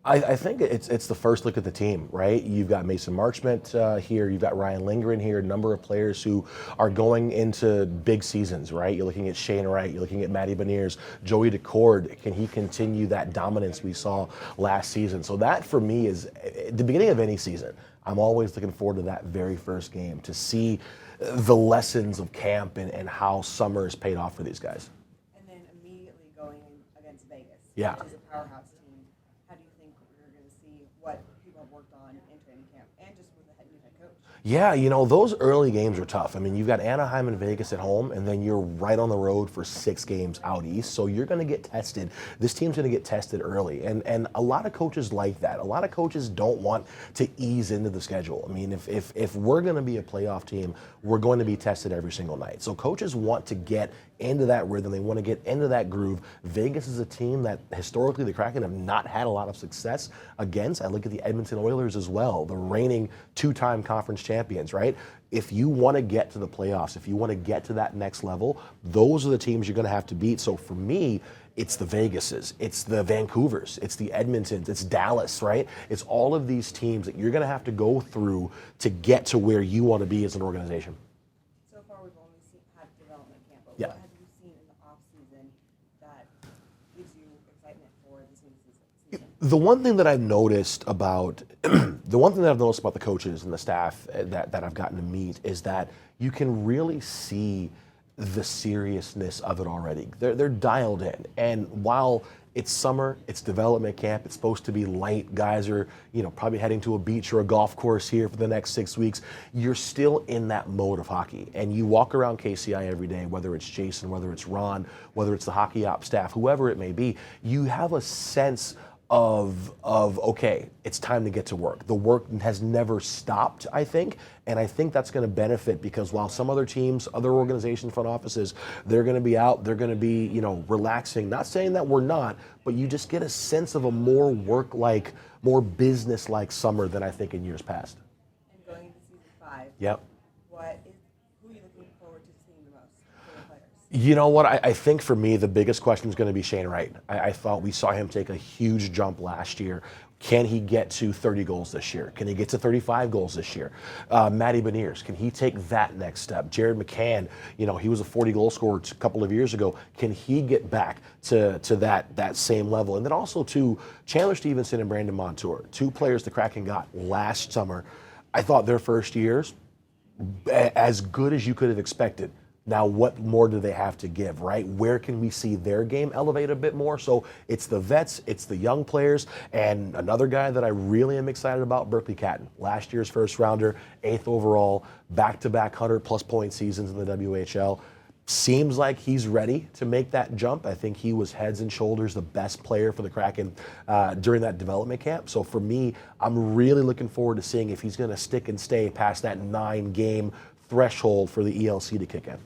I think it's the first look at the team, right? You've got Mason Marchment here, you've got Ryan Lindgren here, a number of players who are going into big seasons, right? You're looking at Shane Wright, you're looking at Matty Beniers, Joey Decord. Can he continue that dominance we saw last season? So that for me is at the beginning of any season. I'm always looking forward to that very first game to see the lessons of camp and how summer has paid off for these guys. And then immediately going against Vegas, Yeah. which is a powerhouse team. How do you think we're going to see what people have worked on in training camp and just with the new head coach? Yeah, those early games are tough. I mean, you've got Anaheim and Vegas at home, and then you're right on the road for 6 games out east. So you're going to get tested. This team's going to get tested early. And a lot of coaches like that. A lot of coaches don't want to ease into the schedule. I mean, if we're going to be a playoff team, we're going to be tested every single night. So coaches want to get into that rhythm. They want to get into that groove. Vegas is a team that historically the Kraken have not had a lot of success against. I look at the Edmonton Oilers as well, the reigning 2-time conference champions, right? If you want to get to the playoffs, if you want to get to that next level, those are the teams you're going to have to beat. So for me, it's the Vegases, it's the Vancouvers, it's the Edmontons, it's Dallas, right? It's all of these teams that you're going to have to go through to get to where you want to be as an organization. So far, we've only had development camp, but Yeah. what have you seen in the off season that gives you excitement for this new season? The one thing that I've noticed about the coaches and the staff that I've gotten to meet is that you can really see the seriousness of it already. They're dialed in, and while it's summer, it's development camp, it's supposed to be light. Guys are, probably heading to a beach or a golf course here for the next 6 weeks. You're still in that mode of hockey, and you walk around KCI every day, whether it's Jason, whether it's Ron, whether it's the hockey ops staff, whoever it may be, you have a sense of okay, it's time to get to work. The work has never stopped, I think, and I think that's going to benefit because while some other teams, other organizations, front offices, they're going to be out, they're going to be, relaxing. Not saying that we're not, but you just get a sense of a more work-like, more business-like summer than I think in years past. And going into season 5, Yep. who are you looking forward to seeing the most for the players? You know what? I think for me, the biggest question is going to be Shane Wright. I thought we saw him take a huge jump last year. Can he get to 30 goals this year? Can he get to 35 goals this year? Matty Beniers, can he take that next step? Jared McCann, he was a 40-goal scorer a couple of years ago. Can he get back to that same level? And then also to Chandler Stevenson and Brandon Montour, 2 players the Kraken got last summer. I thought their first years, as good as you could have expected. Now, what more do they have to give, right? Where can we see their game elevate a bit more? So it's the vets, it's the young players, and another guy that I really am excited about, Berkeley Catton. Last year's first rounder, 8th overall, back-to-back 100-plus point seasons in the WHL. Seems like he's ready to make that jump. I think he was heads and shoulders the best player for the Kraken during that development camp. So for me, I'm really looking forward to seeing if he's going to stick and stay past that 9-game threshold for the ELC to kick in.